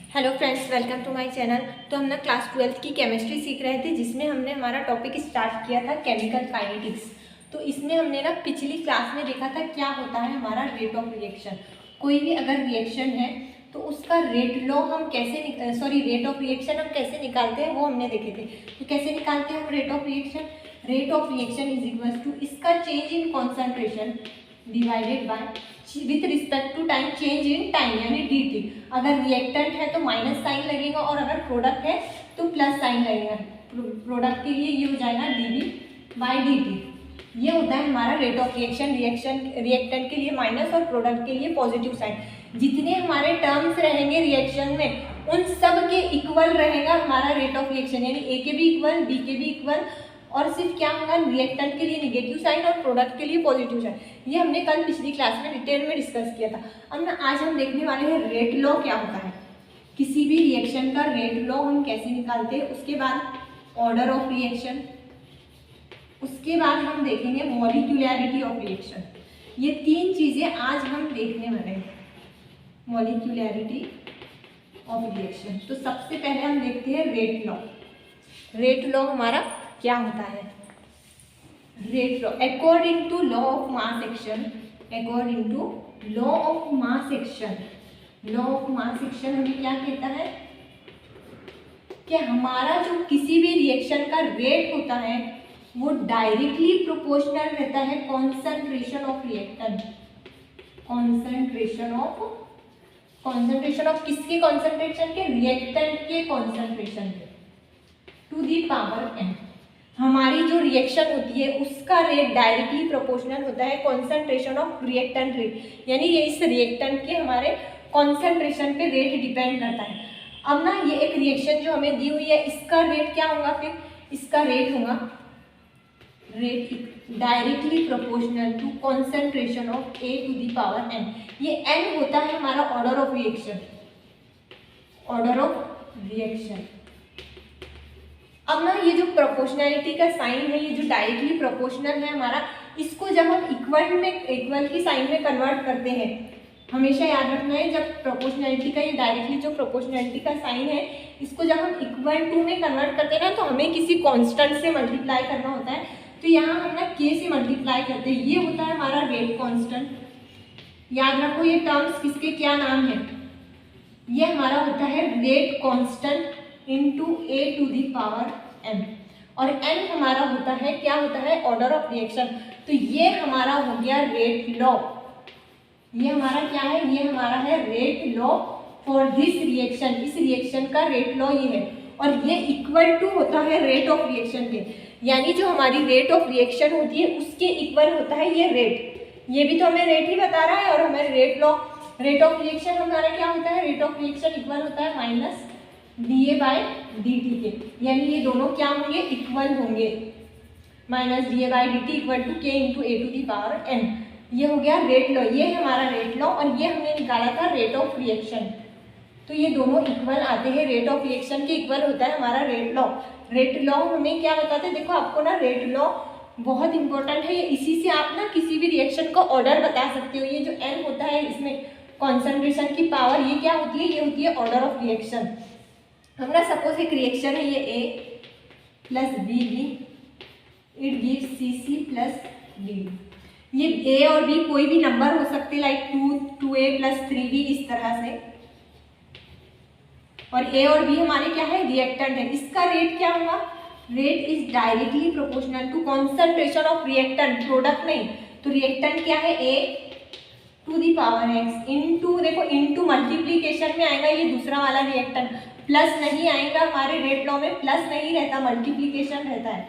Hello friends, welcome to my channel. तो हम ना क्लास 12th की केमिस्ट्री सीख रहे थे, जिसमें हमने हमारा टॉपिक स्टार्ट किया था केमिकल काइनेटिक्स। तो इसमें हमने ना पिछली क्लास में देखा था क्या होता है हमारा रेट ऑफ रिएक्शन। कोई भी अगर रिएक्शन है तो उसका रेट लॉ हम कैसे रेट ऑफ रिएक्शन हम कैसे निकालते हैं वो हमने देखे थे। तो कैसे निकालते हैं हम rate of reaction? Rate of reaction is equal to इसका change in concentration divided by with respect to time change in time, यानी dt। अगर रिएक्टेंट है तो माइनस साइन लगेगा और अगर प्रोडक्ट है तो प्लस साइन लगेगा। प्रोडक्ट के लिए ये हो जाएगा dv बाई dt। ये होता है हमारा रेट ऑफ रिएक्शन। रिएक्टेंट के लिए माइनस और प्रोडक्ट के लिए पॉजिटिव साइन। जितने हमारे टर्म्स रहेंगे रिएक्शन में उन सब के इक्वल रहेगा हमारा रेट ऑफ रिएक्शन, यानी a के भी इक्वल, b के भी इक्वल, और सिर्फ क्या होगा रिएक्टेंट के लिए निगेटिव साइन और प्रोडक्ट के लिए पॉजिटिव साइन। ये हमने कल पिछली क्लास में डिटेल में डिस्कस किया था। अब ना आज हम देखने वाले हैं रेट लॉ क्या होता है, किसी भी रिएक्शन का रेट लॉ हम कैसे निकालते हैं। उसके बाद ऑर्डर ऑफ रिएक्शन, उसके बाद हम देखेंगे मॉलिक्यूलैरिटी ऑफ रिएक्शन। ये तीन चीजें आज हम देखने वाले हैं, मॉलिक्यूलैरिटी ऑफ रिएक्शन। तो सबसे पहले हम देखते हैं रेट लॉ। रेट लॉ हमारा क्या होता है? Rate law according to law of mass action, according to law of mass action, law of mass action हमें क्या कहता है कि हमारा जो किसी भी रिएक्शन का रेट होता है वो डायरेक्टली प्रोपोर्शनल रहता है concentration of reactant, concentration of किसके कॉन्सेंट्रेशन के? रिएक्टेंट के कॉन्सेंट्रेशन के, टू दी पावर n। हमारी जो रिएक्शन होती है उसका रेट डायरेक्टली प्रोपोर्शनल होता है कॉन्सेंट्रेशन ऑफ रिएक्टेंट रेट, यानी ये इस रिएक्टेंट के हमारे कॉन्सेंट्रेशन पे रेट डिपेंड करता है। अब ना ये एक रिएक्शन जो हमें दी हुई है इसका रेट क्या होगा? फिर इसका रेट होगा rate directly proportional to concentration of a to the power n। ये n होता है हमारा order of reaction, order of reaction. अब ना ये जो प्रोपोर्शनैलिटी का साइन है, ये जो डायरेक्टली प्रोपोर्शनल है हमारा, इसको जब हम इक्वल की साइन में कन्वर्ट करते हैं, हमेशा याद रखना है जब प्रोपोर्शनैलिटी का ये डायरेक्टली जो प्रोपोर्शनैलिटी का साइन है इसको जब हम इक्वल टू में कन्वर्ट करते हैं ना तो हमें किसी कांस्टेंट से मल्टीप्लाई करना होता है। तो यहाँ हम ना k से मल्टीप्लाई करते हैं, ये होता है हमारा रेट कांस्टेंट। याद रखो ये टर्म्स किसके क्या नाम है, ये हमारा होता है rate constant into a to the power n, और n हमारा होता है क्या होता है? Order of reaction. तो ये हमारा हो गया रेट लॉ। ये हमारा क्या है? ये हमारा है rate law for this reaction. इस रिएक्शन का रेट लॉ ये है, और ये इक्वल टू होता है रेट ऑफ रिएक्शन के, यानी जो हमारी रेट ऑफ रिएक्शन होती है उसके इक्वल होता है ये रेट। ये भी तो हमें रेट ही बता रहा है, और हमें rate law rate of reaction हमारा क्या होता है? रेट ऑफ रिएक्शन इक्वल होता है माइनस dA बाई dt के, यानी ये दोनों क्या होंगे? इक्वल होंगे। Minus dA by dt equal to k into a to the power n। ये हो गया रेट लॉ, ये है हमारा रेट लॉ, और ये हमने निकाला था रेट ऑफ रिएक्शन। तो ये दोनों इक्वल आते हैं, रेट ऑफ रिएक्शन के इक्वल होता है हमारा रेट लॉ। रेट लॉ हमें क्या बताते हैं? देखो आपको ना रेट लॉ बहुत इंपॉर्टेंट है, इसी से आप ना किसी भी रिएक्शन का ऑर्डर बता सकते हो। ये जो n होता है इसमें कॉन्सेंट्रेशन की पावर, ये क्या होती है? ये होती है ऑर्डर ऑफ रिएक्शन। हम ना सपोज एक रिएक्शन है ये a plus B B, it gives C C plus D. ये a और b कोई भी नंबर हो सकते, लाइक 2a प्लस 3b, इस तरह से। और a और b हमारे क्या है? रिएक्टेंट है। इसका रेट क्या होगा? Rate is directly proportional to concentration of reactant, product नहीं। तो रिएक्टेंट क्या है? a to the power x into, देखो इंटू मल्टीप्लीकेशन में आएगा ये दूसरा वाला रिएक्टेंट, प्लस नहीं आएगा हमारे रेट लॉ में, प्लस नहीं रहता, मल्टीप्लीकेशन रहता है,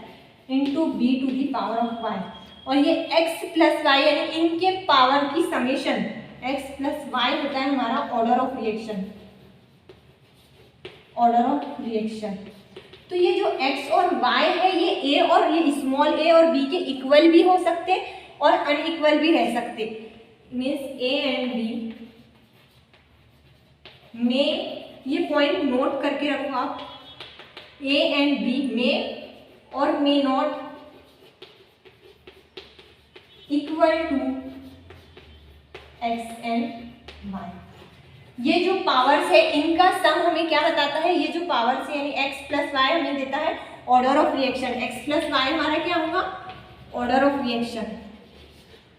into B to the power of Y. और ये x प्लस वाई यानी इनके पावर की समेशन, x प्लस वाई होता है हमारा order of reaction, order of reaction. तो ये जो x और y है ये a और ये स्मॉल a और b के इक्वल भी हो सकते और अनइक्वल भी रह सकते। मीन्स a एंड b में, ये पॉइंट नोट करके रखो आप, a एंड b में और may not equal to x and y। ये जो पावर्स है इनका सम हमें क्या बताता है, ये जो पावर्स है यानी x प्लस वाई हमें देता है order of reaction. x plus Y हमारा क्या होगा, ऑर्डर ऑफ रिएक्शन।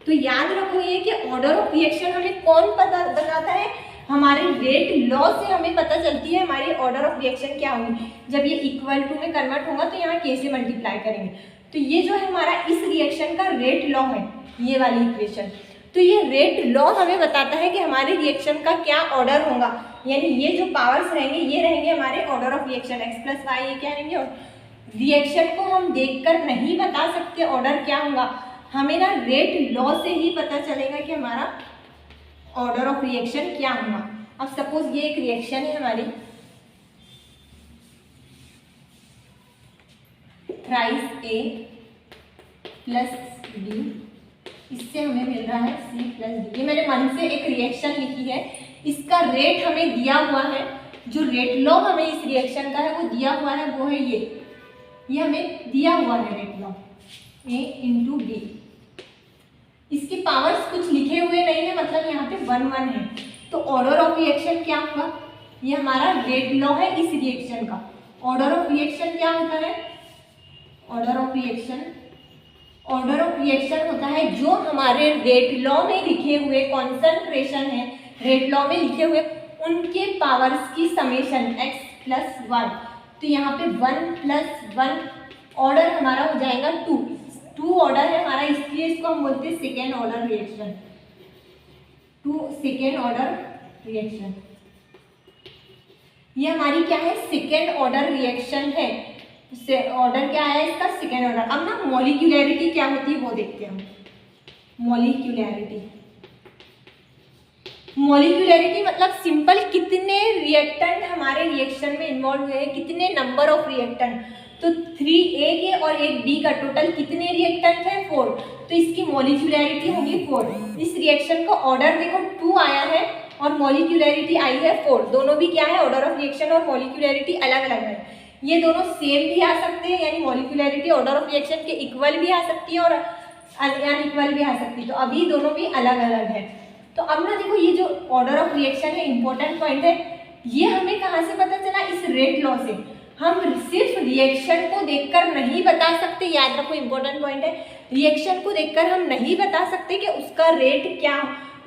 तो याद रखो ये कि ऑर्डर ऑफ रिएक्शन हमें कौन पता बताता है, हमारे रेट लॉ से हमें पता चलती है हमारी ऑर्डर ऑफ रिएक्शन क्या होगी। जब ये इक्वल टू में कन्वर्ट होगा तो यहाँ k से मल्टीप्लाई करेंगे। तो ये जो है हमारा इस रिएक्शन का रेट लॉ है, ये वाली इक्वेशन। तो ये रेट लॉ हमें बताता है कि हमारे रिएक्शन का क्या ऑर्डर होगा, यानी ये जो पावर्स रहेंगे ये रहेंगे हमारे order of reaction. x plus Y ये क्या रहेंगे, रिएक्शन को हम देखकर नहीं बता सकते ऑर्डर क्या होगा, हमें ना रेट लॉ से ही पता चलेगा कि हमारा ऑर्डर ऑफ रिएक्शन क्या होगा। अब सपोज ये एक रिएक्शन है हमारी, थ्राइस ए प्लस बी, इससे हमें मिल रहा है सी प्लस डी। ये मैंने मन से एक रिएक्शन लिखी है, इसका रेट हमें दिया हुआ है, जो रेट लॉ हमें इस रिएक्शन का है वो दिया हुआ है, वो है ये हमें दिया हुआ है rate law A into B. इसके पावर्स कुछ लिखे हुए नहीं है, मतलब यहाँ पे 1 1 है। तो ऑर्डर ऑफ रिएक्शन क्या होगा, ये हमारा रेट लॉ है इस रिएक्शन का। ऑर्डर ऑफ रिएक्शन क्या होता है, ऑर्डर ऑफ रिएक्शन होता है जो हमारे रेट लॉ में लिखे हुए कॉन्सेंट्रेशन है, रेट लॉ में लिखे हुए उनके पावर्स की समेशन x प्लस 1। तो यहाँ पे 1 प्लस 1 ऑर्डर हमारा हो जाएगा 2 ऑर्डर है हमारा, इसलिए इसको हम बोलते हैं second order reaction. 2 second order reaction, ये हमारी क्या है, सेकेंड ऑर्डर रिएक्शन है। ऑर्डर क्या है इसका, सेकेंड ऑर्डर। अब ना मॉलिक्यूलैरिटी क्या होती है वो देखते हैं हम। मॉलिक्यूलैरिटी मतलब सिंपल कितने रिएक्टेंट हमारे रिएक्शन में इन्वॉल्व हुए हैं, कितने नंबर ऑफ रिएक्टेंट। तो 3A के और 1B का टोटल कितने रिएक्टेंट है, 4। तो इसकी मॉलिक्यूलैरिटी होगी 4। इस रिएक्शन का ऑर्डर देखो 2 आया है और मॉलिक्यूलैरिटी आई है 4। दोनों भी क्या है, ऑर्डर ऑफ रिएक्शन और मॉलिक्यूलैरिटी अलग अलग है। ये दोनों सेम भी आ सकते हैं, यानी मॉलिक्यूलैरिटी ऑर्डर ऑफ रिएक्शन के इक्वल भी आ सकती है और अनइक्वल भी आ सकती है। तो अभी दोनों भी अलग अलग है। तो अब ना देखो ये जो ऑर्डर ऑफ रिएक्शन है इंपॉर्टेंट पॉइंट है, ये हमें कहाँ से पता चला, इस रेट लॉ से। हम सिर्फ रिएक्शन को देखकर नहीं बता सकते, याद रखो इंपॉर्टेंट पॉइंट है, रिएक्शन को देखकर हम नहीं बता सकते कि उसका रेट क्या,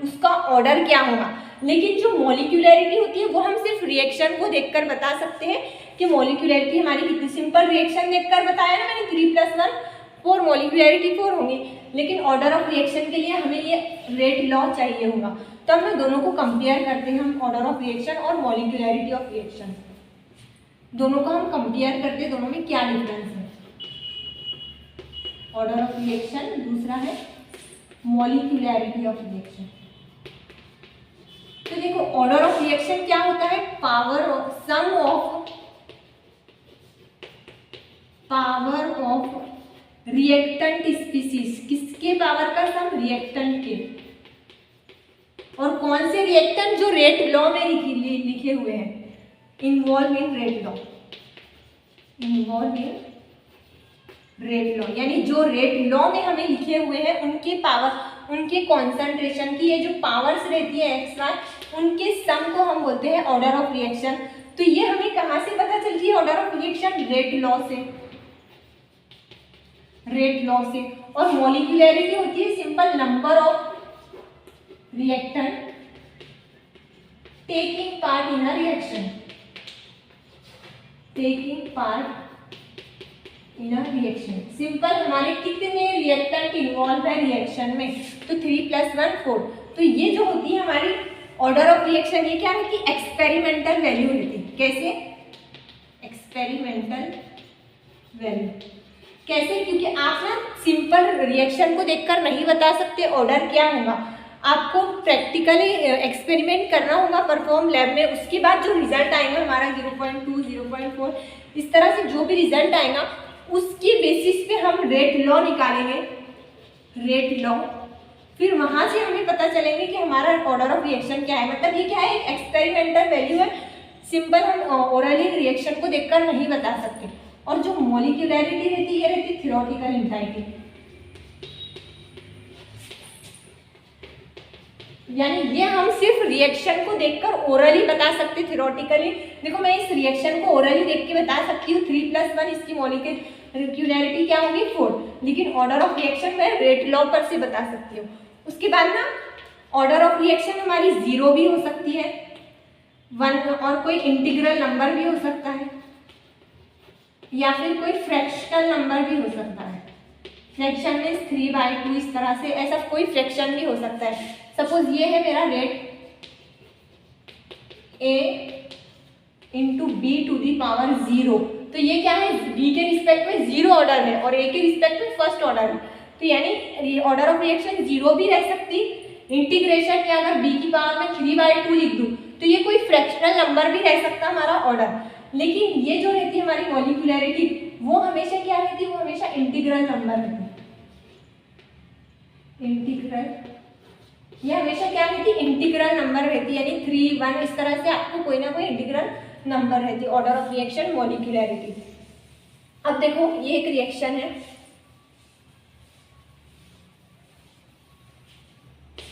उसका ऑर्डर क्या होगा। लेकिन जो मॉलिक्यूलैरिटी होती है वो हम सिर्फ रिएक्शन को देखकर बता सकते हैं कि मॉलिक्यूलैरिटी हमारी कितनी। सिंपल रिएक्शन देखकर बताया ना मैंने, 3 + 1 4, मॉलिक्यूलैरिटी 4 होंगी। लेकिन ऑर्डर ऑफ रिएक्शन के लिए हमें ये रेट लॉ चाहिए होगा। तो हम दोनों को कंपेयर करते हैं, हम ऑर्डर ऑफ रिएक्शन और मॉलिक्यूलैरिटी ऑफ रिएक्शन, दोनों को हम कंपेयर करते हैं, दोनों में क्या डिफरेंस है। ऑर्डर ऑफ रिएक्शन, दूसरा है मॉलिक्यूलैरिटी ऑफ रिएक्शन। तो देखो ऑर्डर ऑफ रिएक्शन क्या होता है, सम ऑफ रिएक्टेंट स्पीसीज। किसके पावर का सम, रिएक्टेंट के। और कौन से रिएक्टेंट, जो रेट लॉ में लिखे हुए हैं, इन्वॉल्व इन रेट लॉ, यानी जो रेट लॉ में हमें लिखे हुए हैं उनके पावर, उनके कॉन्सेंट्रेशन की ये जो पावर्स रहती है x y, उनके सम को हम बोलते हैं ऑर्डर ऑफ रिएक्शन। तो ये हमें कहाँ से पता चलती है order of reaction, rate law से। और मॉलिक्यूलैरिटी होती है simple number of reactant taking part in a reaction, simple हमारे कितने रिएक्टेंट इन्वॉल्व है रिएक्शन में। तो 3 + 1 4। तो ये जो होती है हमारी ऑर्डर ऑफ रिएक्शन, ये क्या है कि एक्सपेरिमेंटल वैल्यू रहती है। कैसे, एक्सपेरिमेंटल वैल्यू कैसे, क्योंकि आप ना सिंपल रिएक्शन को देखकर नहीं बता सकते ऑर्डर क्या होगा, आपको प्रैक्टिकली एक्सपेरिमेंट करना होगा परफॉर्म लैब में। उसके बाद जो रिजल्ट आएगा हमारा 0.2 0.4 इस तरह से जो भी रिजल्ट आएगा उसकी बेसिस पे हम रेट लॉ निकालेंगे, फिर वहां से हमें पता चलेंगे कि हमारा ऑर्डर ऑफ रिएक्शन क्या है। मतलब ये क्या है, एक्सपेरिमेंटल वैल्यू है, सिंपल हम ओरली रिएक्शन को देखकर नहीं बता सकते। और जो मॉलिक्यूलैरिटी रहती है ये रहती है थ्योरेटिकल एंटाइटी। यानी ये हम सिर्फ रिएक्शन को देखकर ओरली बता सकते, थ्योरेटिकली देखो मैं इस रिएक्शन को ओरली देख के बता सकती हूँ 3+1 इसकी मॉलिक्यूलैरिटी क्या होगी 4, लेकिन ऑर्डर ऑफ रिएक्शन मैं रेट लॉ पर से बता सकती हूँ। उसके बाद ना ऑर्डर ऑफ रिएक्शन हमारी 0 भी हो सकती है, 1 और कोई इंटीग्रल नंबर भी हो सकता है, या फिर कोई फ्रैक्शनल नंबर भी हो सकता है। फ्रैक्शन मीन्स 3/2 इस तरह से, ऐसा कोई फ्रैक्शन भी हो सकता है। सपोज ये है मेरा rate a into B to the power 0, तो ये क्या है b के रिस्पेक्ट में 0 ऑर्डर है और a के रिस्पेक्ट में फर्स्ट ऑर्डर है, तो यानी ऑर्डर ऑफ रिएक्शन 0 भी रह सकती। इंटीग्रेशन में अगर b की पावर में 3/2 लिख दूं तो ये कोई फ्रैक्शनल नंबर भी रह सकता हमारा ऑर्डर, लेकिन ये जो रहती है हमारी मॉलिक्यूलैरिटी वो हमेशा क्या रहती है, वो हमेशा इंटीग्रल नंबर रहती है। इंटीग्रल ये हमेशा क्या रहती है, इंटीग्रल नंबर रहती है, यानी 3, 1 इस तरह से आपको कोई ना कोई इंटीग्रल नंबर रहती है। Order of reaction molecularity. अब देखो ये एक रिएक्शन है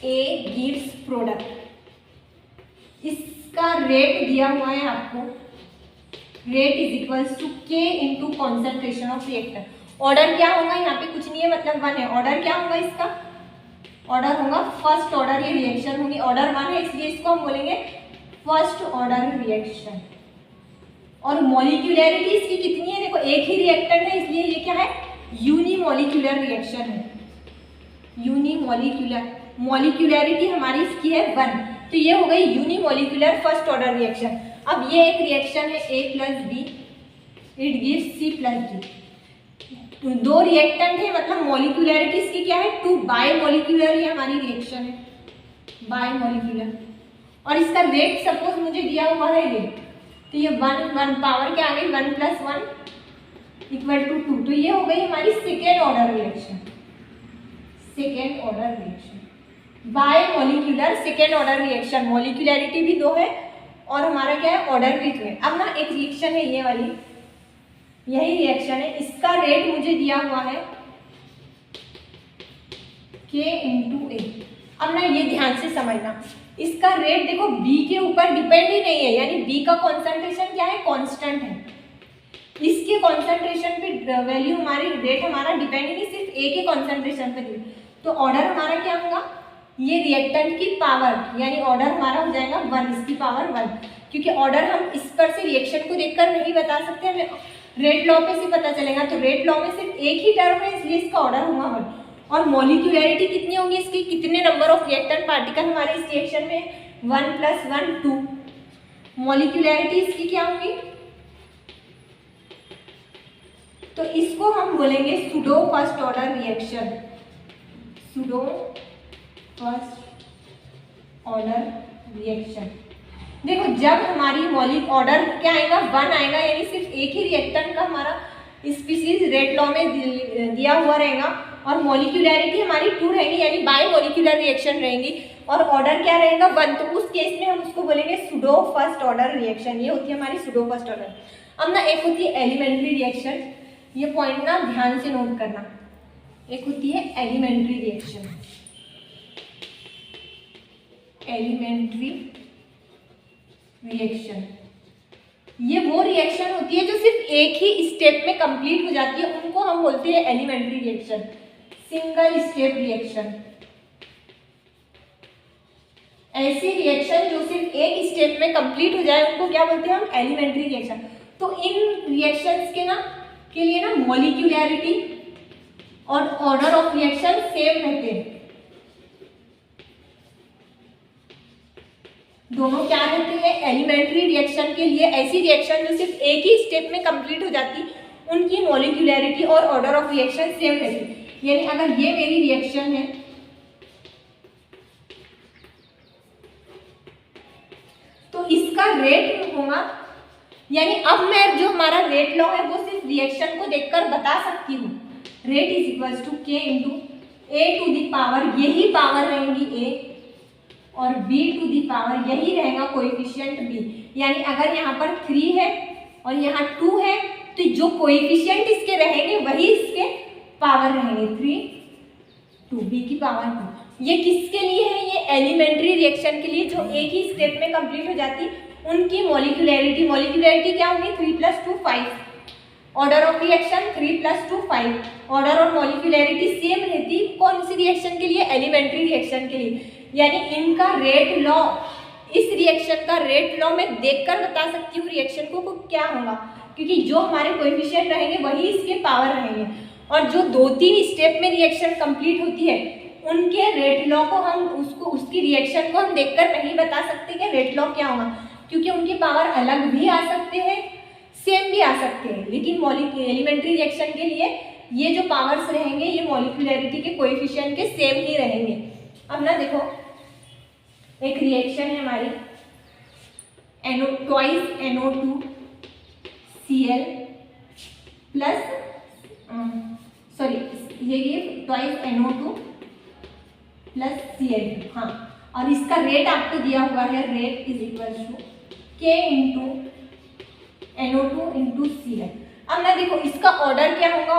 A गिव्स प्रोडक्ट, इसका रेट दिया हुआ है आपको, rate is equals to K into concentration of reactor. Order क्या होगा, यहाँ पे कुछ नहीं है मतलब 1 है, ऑर्डर क्या होगा इसका, ऑर्डर होगा फर्स्ट ऑर्डर, ये रिएक्शन होगी ऑर्डर 1 है इसलिए इसको हम बोलेंगे फर्स्ट ऑर्डर रिएक्शन। और मॉलिक्यूलैरिटी इसकी कितनी है, देखो एक ही रिएक्टेंट है इसलिए ये क्या है यूनिमॉलिक्यूलर रिएक्शन है। यूनिमॉलिक्यूलर, मॉलिक्यूलैरिटी हमारी इसकी है 1, तो ये हो गई यूनिमॉलिक्यूलर फर्स्ट ऑर्डर रिएक्शन। अब ये एक रिएक्शन है A + B, it gives C + D। 2 reactant है मतलब मॉलिक्यूलैरिटी इसकी क्या है 2, बायमॉलिक्यूलर ये हमारी रिएक्शन है, बायमॉलिक्यूलर। और इसका रेट सपोज मुझे दिया हुआ है ये, तो ये 1 पावर क्या आ गई 1 + 1 = 2, तो ये हो गई हमारी second order reaction. Second order reaction bimolecular second order reaction, molecularity भी 2 है और हमारा क्या है ऑर्डर भी 2 है। अब ना एक रिएक्शन है ये वाली, यही रिएक्शन है, इसका रेट मुझे दिया हुआ है K × A। अब ना ये ध्यान से समझना, इसका रेट देखो B के ऊपर डिपेंड ही नहीं है, यानी B का कॉन्सेंट्रेशन क्या है कांस्टेंट है, इसके कॉन्सेंट्रेशन पे वैल्यू हमारी रेट हमारा डिपेंड ही नहीं, सिर्फ A के कॉन्सेंट्रेशन पे। तो ऑर्डर हमारा क्या होगा, ये रिएक्टेंट की पावर, यानी ऑर्डर हमारा हो जाएगा 1 इसकी पावर 1, क्योंकि ऑर्डर हम इस पर से रिएक्शन को देखकर नहीं बता सकते, हमें रेट लॉ पे से पता चलेगा। तो रेट लॉ में सिर्फ एक ही टर्म है इसलिए इसका ऑर्डर होगा 1। और मॉलिक्यूलैरिटी कितनी होगी इसकी, कितने नंबर ऑफ रिएक्टेंट पार्टिकल हमारे इस रिएक्शन में 1 + 1 2। मॉलिक्यूलैरिटी इसकी क्या होगी, तो इसको हम बोलेंगे pseudo first order reaction, pseudo first order reaction. देखो जब हमारी मॉलिक ऑर्डर क्या आएगा 1 आएगा, यानी सिर्फ एक ही रिएक्टेंट का हमारा स्पीसीज रेट लॉ में दिया हुआ रहेगा, और मॉलिक्यूलैरिटी हमारी 2 रहेगी, यानी बायमॉलिक्यूलर रिएक्शन रहेंगी, और ऑर्डर क्या रहेगा 1, तो उस केस में हम उसको बोलेंगे सूडो फर्स्ट ऑर्डर रिएक्शन। ये होती है हमारी सूडो फर्स्ट ऑर्डर। अब ना एक होती है एलिमेंट्री रिएक्शन, ये पॉइंट ना ध्यान से नोट करना, एक होती है एलिमेंट्री रिएक्शन। एलिमेंट्री रिएक्शन ये वो रिएक्शन होती है जो सिर्फ एक ही स्टेप में कंप्लीट हो जाती है, उनको हम बोलते हैं elementary reaction, single step reaction. ऐसी रिएक्शन जो सिर्फ एक स्टेप में कंप्लीट हो जाए उनको क्या बोलते हैं हम एलिमेंट्री रिएक्शन। तो इन रिएक्शंस के लिए ना मॉलिक्यूलैरिटी और ऑर्डर ऑफ रिएक्शन सेम रहते हैं, दोनों क्या रहते हैं एलिमेंट्री रिएक्शन के लिए। ऐसी रिएक्शन जो सिर्फ एक ही स्टेप में कंप्लीट हो जाती उनकी मॉलिक्यूलैरिटी और ऑर्डर ऑफ रिएक्शन सेम रहती। यानी अगर ये मेरी रिएक्शन है तो इसका रेट होगा, यानी अब मैं जो हमारा रेट लॉ है वो सिर्फ रिएक्शन को देखकर बता सकती हूँ, rate is equals to K × A⁴, यही पावर रहेंगी A, और B⁴ यही रहेगा कोएफिशिएंट B। यानी अगर यहाँ पर 3 है और यहाँ 2 है तो जो कोएफिशिएंट इसके रहेंगे वही इसके पावर रहेंगे, 3 2 B⁴ 2। ये किसके लिए है? ये एलिमेंट्री रिएक्शन के लिए जो एक ही स्टेप में कंप्लीट हो जाती, उनकी मॉलिक्यूलैरिटी क्या होगी? 3 + 2 5। Order of reaction 3 + 2 5। ऑर्डर और मॉलिक्यूलैरिटी सेम रहती कौन सी रिएक्शन के लिए? एलिमेंट्री रिएक्शन के लिए। यानी इनका रेट लॉ, इस रिएक्शन का रेट लॉ मैं देखकर बता सकती हूँ रिएक्शन को क्या होगा, क्योंकि जो हमारे कोएफिशिएंट रहेंगे वही इसके पावर रहेंगे। और जो 2-3 स्टेप में रिएक्शन कंप्लीट होती है उनके रेट लॉ को हम उसकी रिएक्शन को हम देखकर नहीं बता सकते कि रेट लॉ क्या होगा, क्योंकि उनके पावर अलग भी आ सकते हैं, सेम भी आ सकते हैं। लेकिन एलिमेंट्री रिएक्शन के लिए ये जो पावर्स रहेंगे ये मॉलिक्यूलैरिटी के कोएफिशिएंट के सेम ही रहेंगे। अब ना देखो, एक रिएक्शन है हमारी ट्वाइस NO2 Cl प्लस ये ट्वाइस NO2 प्लस Cl। हाँ, और इसका रेट आपको दिया हुआ है, rate is equal to K × NO2 × Cl। अब ना देखो इसका ऑर्डर क्या होगा?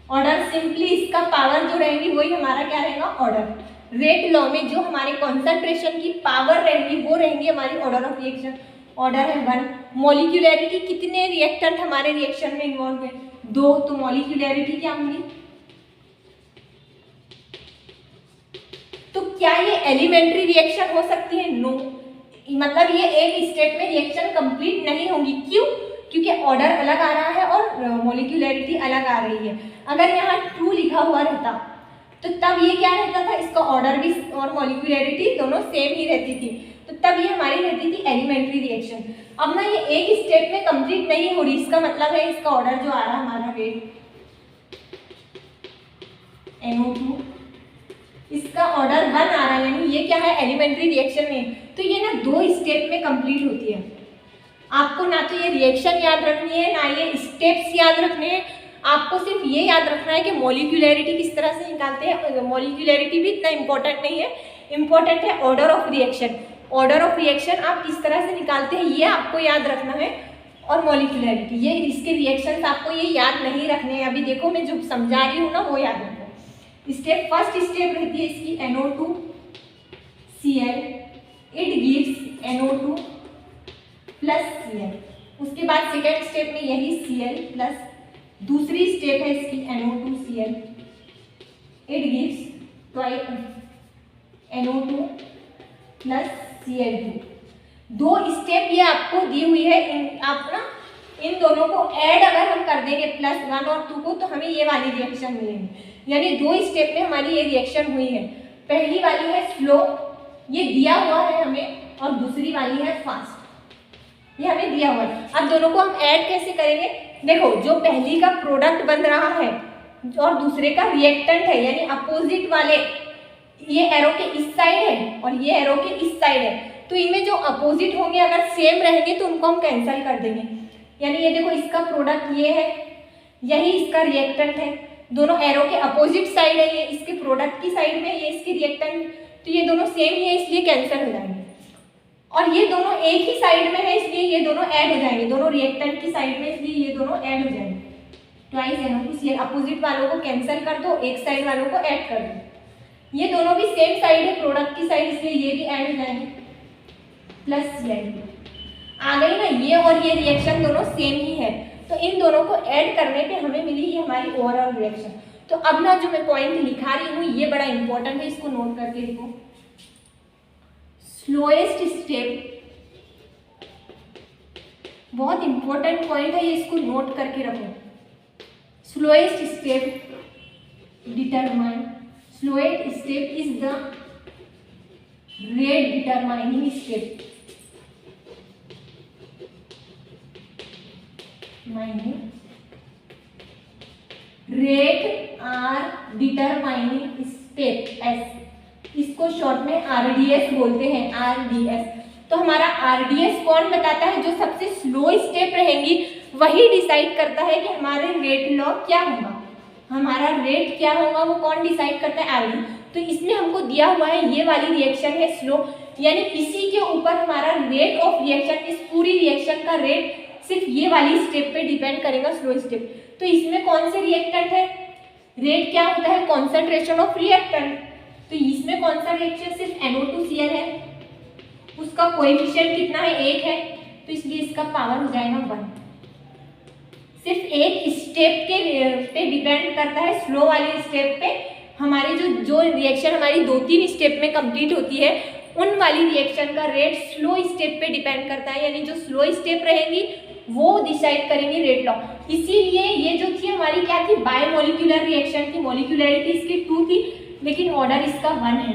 ऑर्डर सिंपली इसका पावर जो रहेंगी वही हमारा क्या रहेगा? ऑर्डर। रेट लॉ में जो हमारे कॉन्सेंट्रेशन की पावर रहेंगी वो रहेंगी हमारी ऑर्डर ऑफ रिएक्शन। ऑर्डर है 1। मॉलिक्यूलैरिटी कितने रिएक्टेंट हमारे रिएक्शन में इन्वॉल्व है? 2। तो मॉलिक्यूलैरिटी क्या होंगी? तो क्या ये एलिमेंट्री रिएक्शन हो सकती है? नो। मतलब ये एक स्टेप में रिएक्शन कंप्लीट नहीं होगी। क्यों? क्योंकि ऑर्डर अलग आ रहा है और मॉलिक्यूलैरिटी अलग आ रही है। अगर यहाँ 2 लिखा हुआ रहता तो तब ये क्या रहता था? इसका ऑर्डर भी और मॉलिक्यूलैरिटी दोनों सेम ही रहती थी, तो तब ये हमारी रहती थी एलिमेंट्री रिएक्शन। अब ना ये एक स्टेप में कंप्लीट नहीं हो रही, इसका मतलब है इसका ऑर्डर जो आ रहा है हमारा रेट NO2, इसका ऑर्डर 1 आ रहा है, यानी ये क्या है? एलिमेंट्री रिएक्शन में। तो ये ना 2 स्टेप में कंप्लीट होती है। आपको ना तो ये रिएक्शन याद रखनी है, ना ये स्टेप्स याद रखने हैं। आपको सिर्फ ये याद रखना है कि मॉलिक्यूलैरिटी किस तरह से निकालते हैं। मॉलिक्यूलैरिटी भी इतना इंपॉर्टेंट नहीं है, इंपॉर्टेंट है order of reaction. Order of reaction आप किस तरह से निकालते हैं ये आपको याद रखना है, और मॉलिक्यूलैरिटी, ये इसके रिएक्शंस आपको ये याद नहीं रखने हैं। अभी देखो मैं जो समझा रही हूँ ना वो याद रखो। फर्स्ट स्टेप रहती है इसकी NO2 Cl, it gives NO2 plus Cl। उसके बाद सेकेंड स्टेप में यही Cl प्लस, दूसरी स्टेप है इसकी NO2 Cl, it gives NO2 plus Cl2। 2 step ये आपको दी हुई है। आप ना इन दोनों को ऐड अगर हम कर देंगे +1 और 2 को, तो हमें ये वाली रिएक्शन मिलेगी। यानी 2 स्टेप में हमारी ये रिएक्शन हुई है। पहली वाली है स्लो, ये दिया हुआ है हमें, और दूसरी वाली है फास्ट, ये हमें दिया हुआ है। अब दोनों को हम ऐड कैसे करेंगे? देखो, जो पहली का प्रोडक्ट बन रहा है और दूसरे का रिएक्टेंट है, यानी अपोजिट वाले, ये एरो के इस साइड है और ये एरो के इस साइड है, तो इनमें जो अपोजिट होंगे अगर सेम रहेंगे तो उनको हम कैंसिल कर देंगे। यानी ये देखो, इसका प्रोडक्ट ये है, यही इसका रिएक्टेंट है, दोनों एरो के अपोजिट साइड है, ये इसके प्रोडक्ट की साइड में, ये इसके रिएक्टेंट, तो ये दोनों सेम ही है इसलिए कैंसिल हो जाएंगे। और ये दोनों एक ही साइड में है इसलिए ये दोनों ऐड हो जाएंगे, दोनों रिएक्टेंट की साइड में, इसलिए ये दोनों ऐड हो जाएंगे। ट्वाइस NO2 अपोजिट वालों को कैंसिल कर दो, एक साइड वालों को ऐड कर दो। ये दोनों भी सेम साइड है, प्रोडक्ट की साइड, इसलिए ये भी ऐड हो जाएंगे प्लस Cl2। आ गई ना, ये और ये रिएक्शन दोनों सेम ही है, तो इन दोनों को ऐड करने पे हमें मिली ये हमारी ओवरऑल रिएक्शन। तो अब ना जो मैं पॉइंट लिखा रही हूँ ये बड़ा इंपॉर्टेंट है, इसको नोट करके लिखो। स्लोएस्ट स्टेप बहुत इंपॉर्टेंट पॉइंट है, ये इसको नोट करके रखो। Slowest step determine, slowest step is the rate determining step, rate are determining step S, इसको शॉर्ट में RDS बोलते हैं, RDS। तो हमारा RDS कौन बताता है? जो सबसे स्लो स्टेप रहेंगी वही डिसाइड करता है कि हमारे रेट लॉ क्या होगा, हमारा रेट क्या होगा, वो कौन डिसाइड करता है? RD। तो इसमें हमको दिया हुआ है ये वाली रिएक्शन है स्लो, यानी इसी के ऊपर हमारा रेट ऑफ रिएक्शन, इस पूरी रिएक्शन का रेट सिर्फ ये वाली स्टेप पे डिपेंड करेगा, स्लो स्टेप। तो इसमें कौन से रिएक्टेंट है? रेट क्या होता है? Concentration of reactant. तो इसमें कौन सा रिएक्शन, सिर्फ NO2Cl है, उसका कोएफिशिएंट कितना है, 1 है, तो इसलिए इसका पावर हो जाएगा 1। सिर्फ एक स्टेप के पे डिपेंड करता है, स्लो वाले स्टेप पे। हमारी जो रिएक्शन हमारी 2-3 स्टेप में कंप्लीट होती है, उन वाली रिएक्शन का रेट स्लो स्टेप पे डिपेंड करता है, यानी जो स्लो स्टेप रहेंगी वो डिसाइड करेंगे रेट लॉ। इसीलिए ये जो थी हमारी क्या थी, बायोमोलिकुलर रिएक्शन थी, मोलिकुलरिटी इसकी 2 थी, लेकिन ऑर्डर इसका 1 है,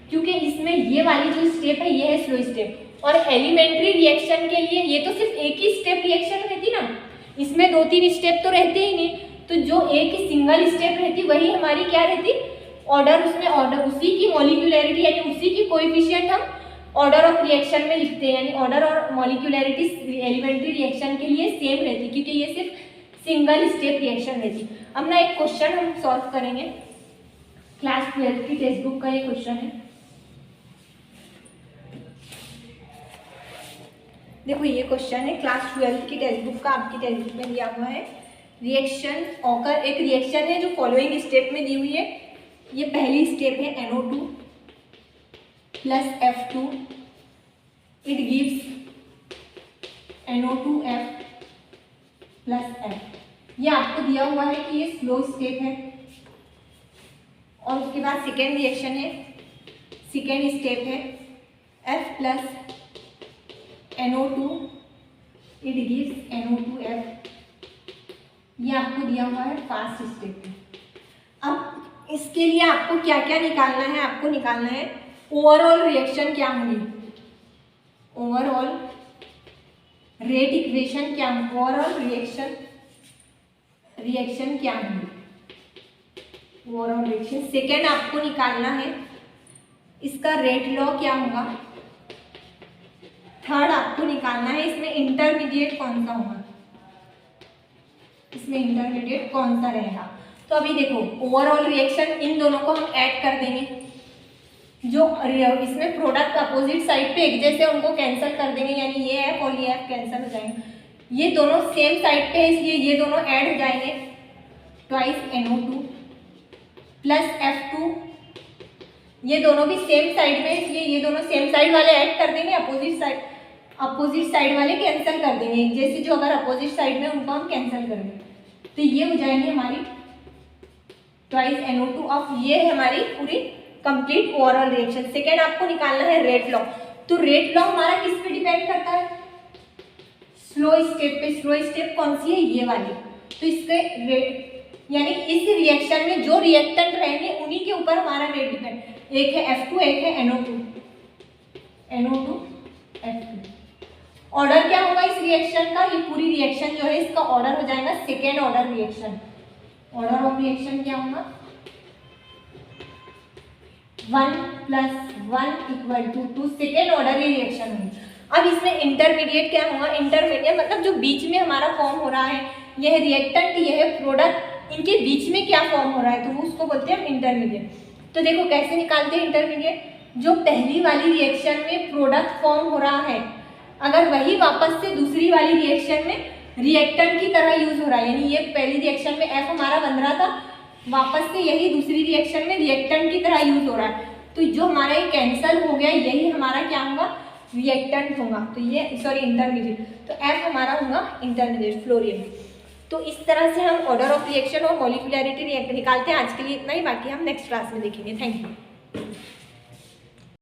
क्योंकि इसमें ये वाली जो स्टेप है ये है स्लो स्टेप। और एलिमेंट्री रिएक्शन के लिए ये तो सिर्फ एक ही स्टेप रिएक्शन रहती ना, इसमें 2-3 स्टेप तो रहते ही नहीं, तो जो एक ही सिंगल स्टेप रहती वही हमारी क्या रहती, ऑर्डर। उसमें ऑर्डर उसी की मोलिकुलरिटी यानी उसी की कोएफिशिएंट हम ऑर्डर ऑफ रिएक्शन में लिखते हैं, यानी ऑर्डर और मोलिकुलरिटी एलिमेंट्री रिएक्शन के लिए सेम रहती, क्योंकि ये सिर्फ सिंगल स्टेप रिएक्शन रहती। अब ना एक क्वेश्चन हम सॉल्व करेंगे, क्लास 12 की टेक्स्ट बुक का ये क्वेश्चन है। देखो ये क्वेश्चन है क्लास 12 की टेक्स्ट बुक का, आपकी टेक्स्ट बुक में दिया हुआ है। रिएक्शन ऑकर, एक रिएक्शन है जो फॉलोइंग स्टेप में दी हुई है। ये पहली स्टेप है NO2 plus F2, it gives NO2F plus F। ये आपको दिया हुआ है कि ये स्लो स्टेप है। और उसके बाद सेकेंड रिएक्शन है, सेकेंड स्टेप है F plus NO2, it gives NO2F। ये आपको दिया हुआ है फास्ट स्टेप में। अब इसके लिए आपको क्या क्या निकालना है, आपको निकालना है ओवरऑल रिएक्शन क्या होगी, ओवरऑल रेट इक्वेशन क्या, ओवरऑल रिएक्शन क्या होगी, ओवरऑल रिएक्शन। सेकेंड आपको निकालना है इसका रेट लॉ क्या होगा। थर्ड आपको निकालना है इसमें इंटरमीडिएट कौन सा होगा, इसमें इंटरमीडिएट कौन सा रहेगा। तो अभी देखो ओवरऑल रिएक्शन, इन दोनों को हम ऐड कर देंगे, जो इसमें प्रोडक्ट अपोजिट साइड पे एक जैसे उनको कैंसिल कर देंगे, यानी ये F और ये F कैंसिल हो जाएंगे। ये दोनों सेम साइड पे है इसलिए ये दोनों ऐड हो जाएंगे, ट्वाइस NO2 प्लस F2। ये दोनों भी सेम साइड में इसलिए ये दोनों सेम साइड वाले ऐड कर देंगे, अपोजिट साइड वाले कैंसिल कर देंगे, जैसे जो अगर अपोजिट साइड में उनको हम कैंसिल करेंगे। तो ये हो जाएंगे हमारी ट्वाइस NO2 ऑफ, ये है हमारी पूरी कंप्लीट ओवरऑल रिएक्शन। सेकेंड आपको निकालना है रेट लॉ। तो रेट लॉ हमारा किस पे डिपेंड करता है, स्लो स्टेप पे। स्लो स्टेप कौन सी है, ये वाली। तो इसके रेट यानी इस रिएक्शन में जो रिएक्टेंट रहेंगे उन्हीं के ऊपर हमारा रेट डिपेंड, एक है F2 एक है NO2 F2। ऑर्डर क्या होगा इस रिएक्शन का, ये पूरी रिएक्शन जो है इसका ऑर्डर हो जाएगा second order reaction. Order of reaction क्या होगा, 1 + 1 = 2, सेकेंड ऑर्डर ये रिएक्शन होगी। अब इसमें इंटरमीडिएट क्या होगा, इंटरमीडिएट मतलब जो बीच में हमारा फॉर्म हो रहा है, यह रिएक्टेंट यह है प्रोडक्ट, इनके बीच में क्या फॉर्म हो रहा है, तो वो उसको बोलते हैं हम इंटरमीडिएट। तो देखो कैसे निकालते हैं इंटरमीडिएट, जो पहली वाली रिएक्शन में प्रोडक्ट फॉर्म हो रहा है, अगर वही वापस से दूसरी वाली रिएक्शन में रिएक्टेंट की तरह यूज हो रहा है, यानी ये पहली रिएक्शन में F हमारा बन रहा था, वापस से यही दूसरी रिएक्शन में रिएक्टेंट की तरह यूज हो रहा है, तो जो हमारा ये कैंसल हो गया यही हमारा क्या होगा, रिएक्टेंट होगा। तो ये सॉरी इंटरमीडिएट, तो F हमारा होगा इंटरमीडिएट फ्लोरीन। तो इस तरह से हम ऑर्डर ऑफ रिएक्शन और मॉलिक्यूलरिटी निकालते हैं। आज के लिए इतना ही, बाकी हम नेक्स्ट क्लास में देखेंगे। Thank you.